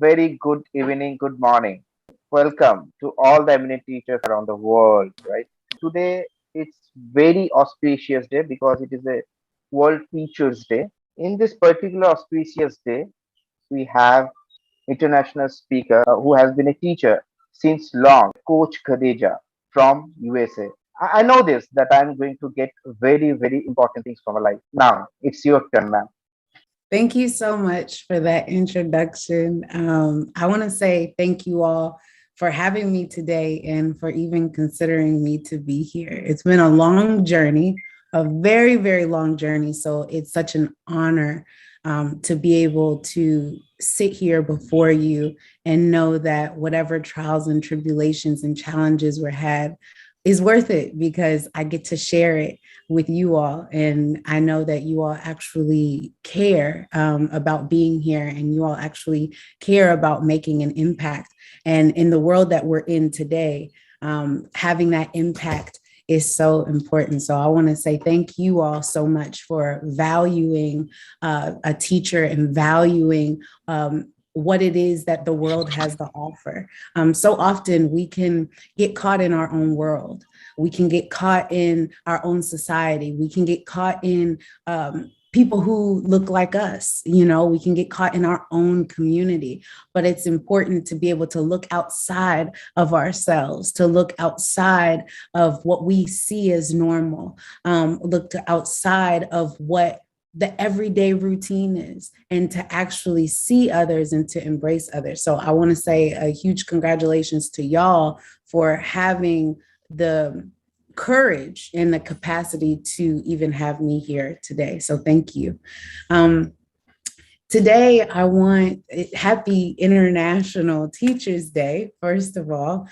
very good evening, good morning. Welcome to all the eminent teachers around the world, right? Today it's very auspicious day because it is a World Teachers Day. In this particular auspicious day, we have international speaker who has been a teacher since long, Coach Khadijah from USA. I know this that I'm going to get very important things from her life. Now it's your turn, ma'am. Thank you so much for that introduction. I want to say thank you all for having me today and for even considering me to be here. It's been a long journey, a very long journey. So it's such an honor to be able to sit here before you and know that whatever trials and tribulations and challenges were had is worth it because I get to share it with you all. And I know that you all actually care about being here and you all actually care about making an impact. And in the world that we're in today, having that impact is so important. So I want to say thank you all so much for valuing a teacher and valuing what it is that the world has to offer. So often we can get caught in our own world. We can get caught in our own society. We can get caught in people who look like us. We can get caught in our own community, but it's important to be able to look outside of ourselves, to look outside of what we see as normal, look to outside of what the everyday routine is, and to actually see others and to embrace others. So I want to say a huge congratulations to y'all for having the courage and the capacity to even have me here today. So thank you. Today, I want happy International Teachers Day, first of all.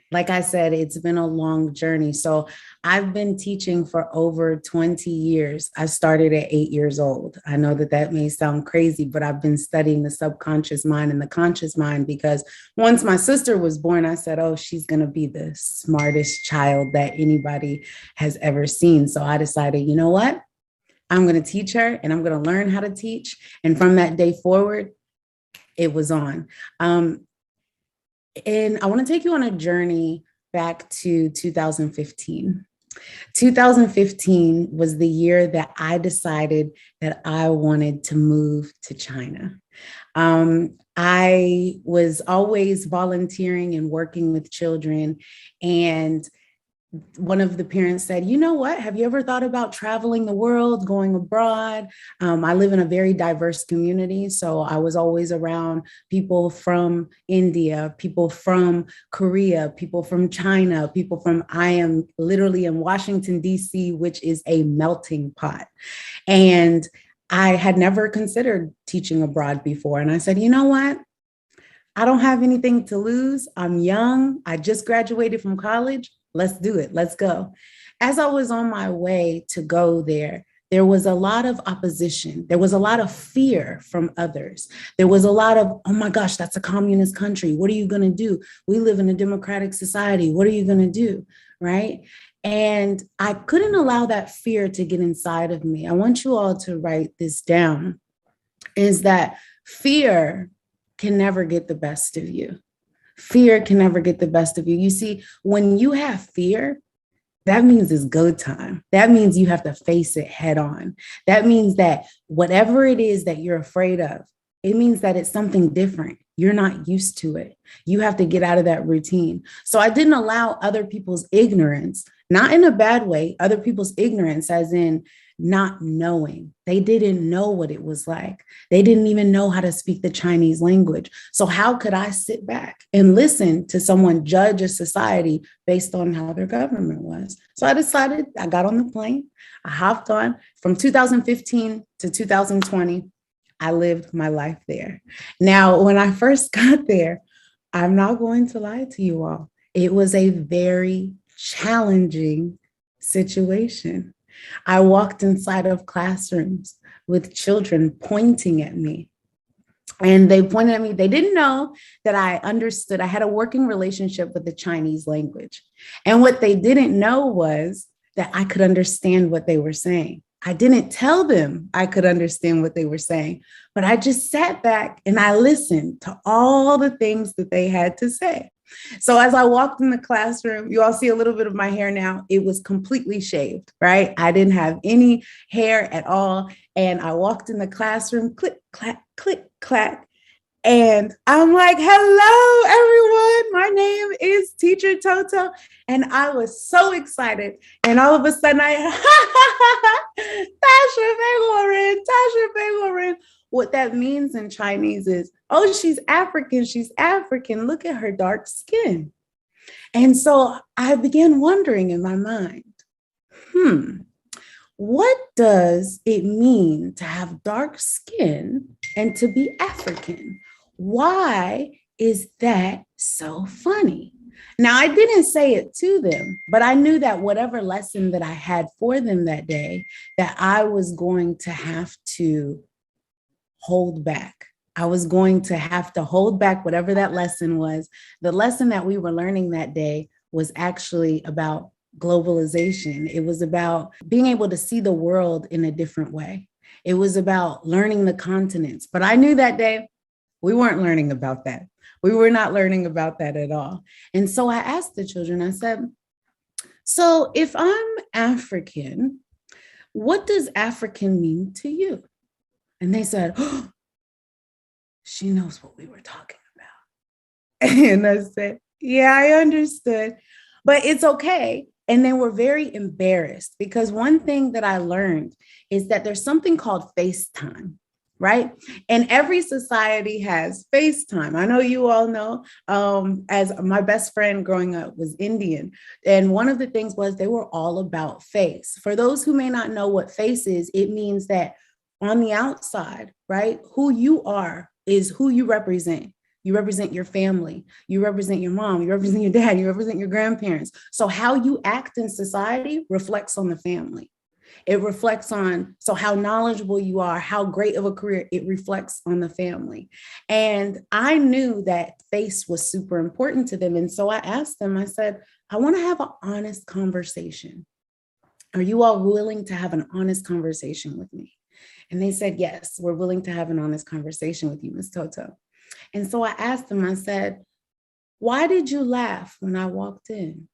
Like I said, it's been a long journey. So I've been teaching for over 20 years. I started at 8 years old. I know that that may sound crazy, but I've been studying the subconscious mind and the conscious mind because once my sister was born, I said, oh, she's going to be the smartest child that anybody has ever seen. So I decided, you know what? I'm going to teach her and I'm going to learn how to teach. And from that day forward, it was on. And I want to take you on a journey back to 2015. 2015 was the year that I decided that I wanted to move to China. I was always volunteering and working with children, and one of the parents said, you know what, have you ever thought about traveling the world, going abroad? I live in a very diverse community. So I was always around people from India, people from Korea, people from China, I am literally in Washington, D.C., which is a melting pot. And I had never considered teaching abroad before. And I said, you know what? I don't have anything to lose. I'm young. I just graduated from college. Let's do it. Let's go. As I was on my way to go there, there was a lot of opposition. There was a lot of fear from others. There was a lot of, oh my gosh, that's a communist country. What are you going to do? We live in a democratic society. What are you going to do? Right? And I couldn't allow that fear to get inside of me. I want you all to write this down, is that fear can never get the best of you. Fear can never get the best of you. You see, when you have fear, that means it's go time. That means you have to face it head on. That means that whatever it is that you're afraid of, it means that it's something different. You're not used to it. You have to get out of that routine. So I didn't allow other people's ignorance, not in a bad way, other people's ignorance as in not knowing. They didn't know what it was like. They didn't even know how to speak the Chinese language. So how could I sit back and listen to someone judge a society based on how their government was? So I decided, I got on the plane, I hopped on. From 2015 to 2020, I lived my life there. Now, when I first got there, I'm not going to lie to you all, it was a very challenging situation. I walked inside of classrooms with children pointing at me. And they pointed at me. They didn't know that I understood. I had a working relationship with the Chinese language. And what they didn't know was that I could understand what they were saying. I didn't tell them I could understand what they were saying, but I just sat back and I listened to all the things that they had to say. So as I walked in the classroom, you all see a little bit of my hair now. It was completely shaved, right? I didn't have any hair at all. And I walked in the classroom, click, clack, click, clack. And I'm like, hello, everyone. My name is Teacher Tou Tou. And I was so excited. And all of a sudden, Tasha Begorin. What that means in Chinese is, oh, she's African. She's African. Look at her dark skin. And so I began wondering in my mind, what does it mean to have dark skin and to be African? Why is that so funny? Now, I didn't say it to them, but I knew that whatever lesson that I had for them that day, that I was going to have to hold back. I was going to have to hold back whatever that lesson was. The lesson that we were learning that day was actually about globalization. It was about being able to see the world in a different way. It was about learning the continents. But I knew that day we weren't learning about that. We were not learning about that at all. And so I asked the children, I said, so if I'm African, what does African mean to you? And they said, oh, she knows what we were talking about. And I said, yeah, I understood, but it's okay. And they were very embarrassed because one thing that I learned is that there's something called FaceTime, right? And every society has FaceTime. I know you all know, as my best friend growing up was Indian. And one of the things was they were all about face. For those who may not know what face is, it means that on the outside, right, who you are is who you represent. You represent your family, you represent your mom, you represent your dad, you represent your grandparents. So how you act in society reflects on the family. It reflects on, so how knowledgeable you are, how great of a career, it reflects on the family. And I knew that face was super important to them. And so I asked them, I said, I want to have an honest conversation. Are you all willing to have an honest conversation with me? And they said, yes, we're willing to have an honest conversation with you, Ms. Tou Tou. And so I asked them, I said, why did you laugh when I walked in?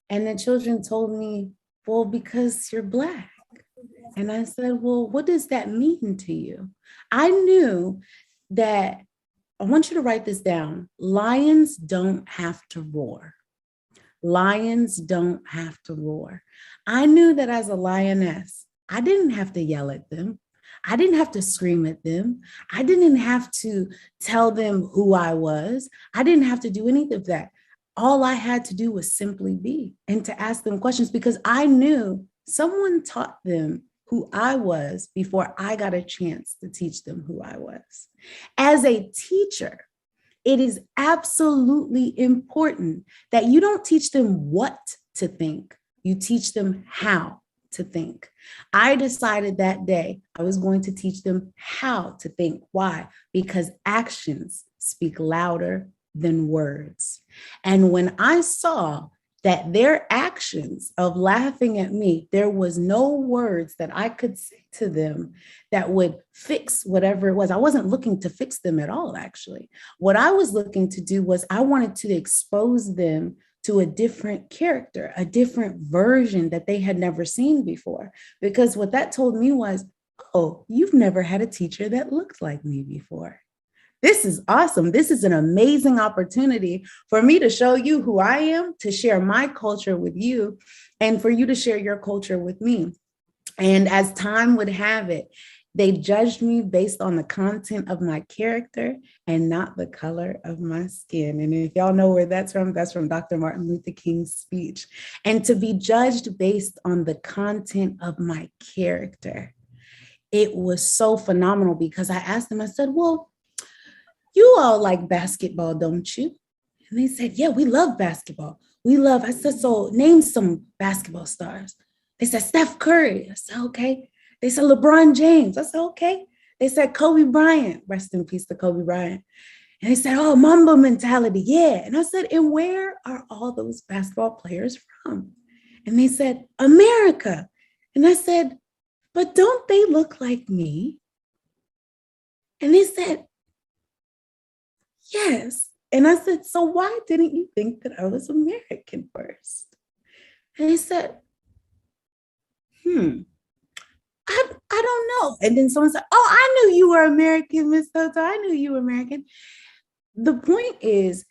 And the children told me, well, because you're Black. And I said, well, what does that mean to you? I knew that, I want you to write this down. Lions don't have to roar. Lions don't have to roar. I knew that as a lioness, I didn't have to yell at them. I didn't have to scream at them. I didn't have to tell them who I was. I didn't have to do any of that. All I had to do was simply be and to ask them questions because I knew someone taught them who I was before I got a chance to teach them who I was. As a teacher, it is absolutely important that you don't teach them what to think. You teach them how to think. I decided that day I was going to teach them how to think. Why? Because actions speak louder than words. And when I saw that their actions of laughing at me, there was no words that I could say to them that would fix whatever it was. I wasn't looking to fix them at all, actually. What I was looking to do was I wanted to expose them to a different character, a different version that they had never seen before. Because what that told me was, oh, you've never had a teacher that looked like me before. This is awesome. This is an amazing opportunity for me to show you who I am, to share my culture with you, and for you to share your culture with me. And as time would have it, they judged me based on the content of my character and not the color of my skin. And if y'all know where that's from Dr. Martin Luther King's speech. And to be judged based on the content of my character, it was so phenomenal because I asked them, I said, well, you all like basketball, don't you? And they said, yeah, we love basketball. I said, so name some basketball stars. They said, Steph Curry. I said, okay. They said, LeBron James. I said, okay. They said, Kobe Bryant. Rest in peace to Kobe Bryant. And they said, oh, Mamba mentality. Yeah. And I said, and where are all those basketball players from? And they said, America. And I said, but don't they look like me? And they said, yes. And I said, so why didn't you think that I was American first? And he said, hmm, I don't know. And then someone said, oh, I knew you were American, Miss Tou Tou. I knew you were American. The point is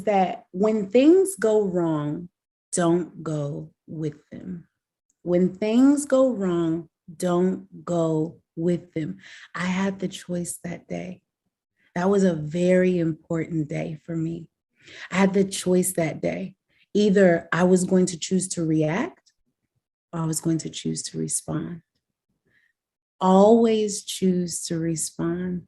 that when things go wrong, don't go with them. When things go wrong, don't go with them. I had the choice that day. That was a very important day for me. I had the choice that day. Either I was going to choose to react or I was going to choose to respond. Always choose to respond.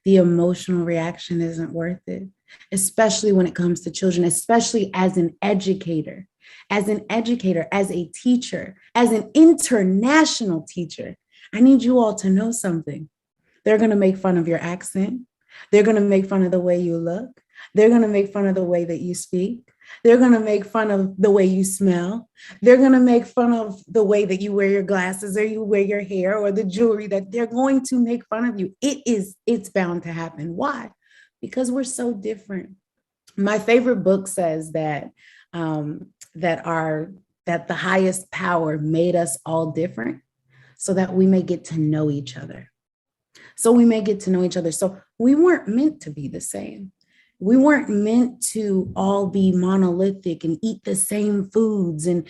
The emotional reaction isn't worth it, especially when it comes to children, especially as an educator, as a teacher, as an international teacher. I need you all to know something. They're going to make fun of your accent. They're going to make fun of the way you look. They're going to make fun of the way that you speak. They're going to make fun of the way you smell. They're going to make fun of the way that you wear your glasses or you wear your hair or the jewelry. That they're going to make fun of you. It's bound to happen. Why? Because we're so different. My favorite book says that that the highest power made us all different so that we may get to know each other. So we weren't meant to be the same. We weren't meant to all be monolithic and eat the same foods and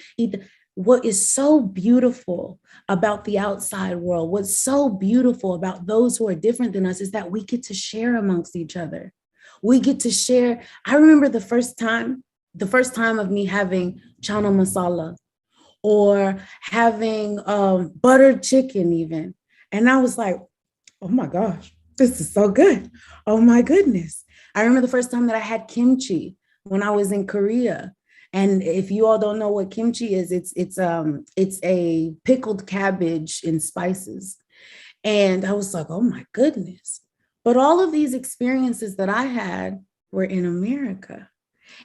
what is so beautiful about the outside world, what's so beautiful about those who are different than us is that we get to share amongst each other. We get to share. I remember the first time of me having chana masala or having buttered chicken even. And I was like, oh my gosh, this is so good. Oh my goodness. I remember the first time that I had kimchi when I was in Korea. And if you all don't know what kimchi is, it's a pickled cabbage in spices. And I was like, oh my goodness. But all of these experiences that I had were in America.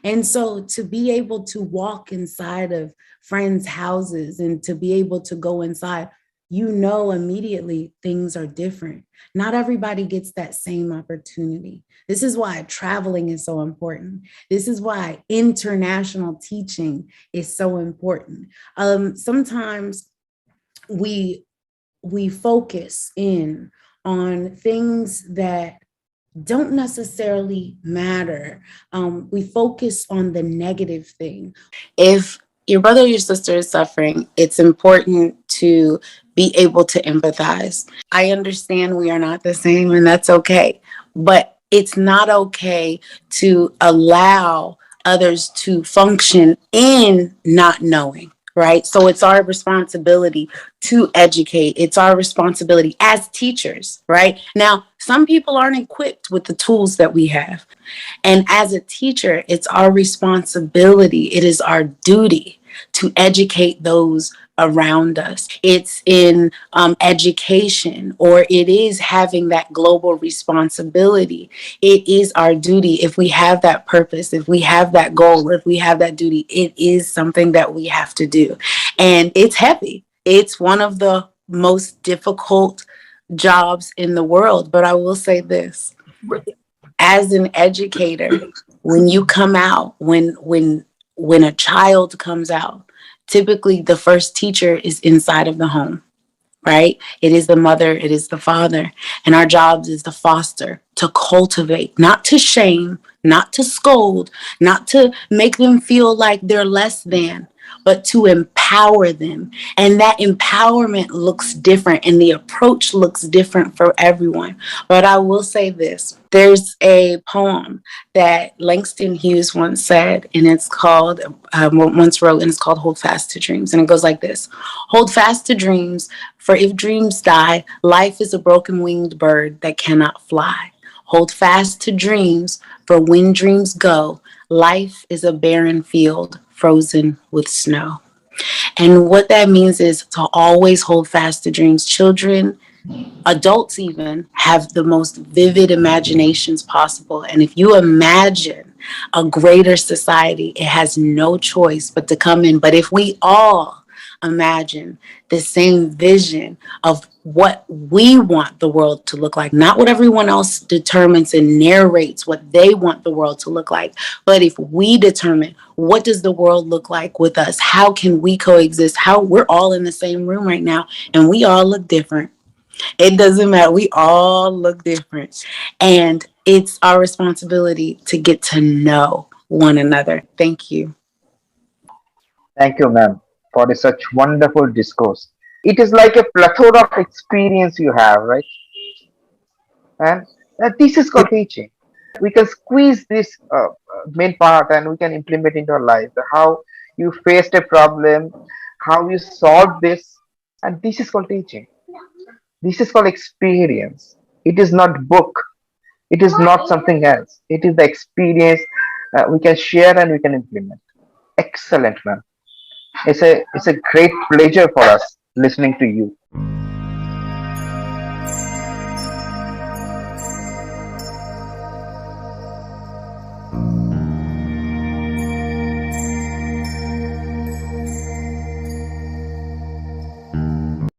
And so to be able to walk inside of friends' houses and to be able to go inside, you know, immediately things are different. Not everybody gets that same opportunity. This is why traveling is so important. This is why international teaching is so important. Sometimes we focus in on things that don't necessarily matter. We focus on the negative thing. If your brother or your sister is suffering, it's important to be able to empathize. I understand we are not the same, and that's okay. But it's not okay to allow others to function in not knowing. Right. So it's our responsibility to educate. It's our responsibility as teachers. Right. Now, some people aren't equipped with the tools that we have. And as a teacher, it's our responsibility. It is our duty to educate those around us. It's in education, or it is having that global responsibility. It is our duty. If we have that purpose, if we have that goal, if we have that duty, it is something that we have to do. And it's heavy. It's one of the most difficult jobs in the world. But I will say this, as an educator, when you come out, when a child comes out, typically the first teacher is inside of the home, right? It is the mother, it is the father. And our job is to foster, to cultivate, not to shame, not to scold, not to make them feel like they're less than, but to empower them. And that empowerment looks different and the approach looks different for everyone. But I will say this, there's a poem that Langston Hughes once said, and it's called, once wrote, and it's called Hold Fast to Dreams. And it goes like this: hold fast to dreams, for if dreams die, life is a broken winged bird that cannot fly. Hold fast to dreams, for when dreams go, life is a barren field frozen with snow. And what that means is to always hold fast to dreams. Children, adults even, have the most vivid imaginations possible. And if you imagine a greater society, it has no choice but to come in. But if we all imagine, the same vision of what we want the world to look like, not what everyone else determines and narrates what they want the world to look like, but if we determine what does the world look like with us, how can we coexist, how we're all in the same room right now and we all look different. It doesn't matter. We all look different. And it's our responsibility to get to know one another. Thank you. Thank you, ma'am, for such wonderful discourse. It is like a plethora of experience you have, right? And this is called teaching. We can squeeze this main part and we can implement into our life. How you faced a problem, how you solved this, and this is called teaching. This is called experience. It is not book. It is not something else. It is the experience we can share and we can implement. Excellent, man. It's a great pleasure for us listening to you.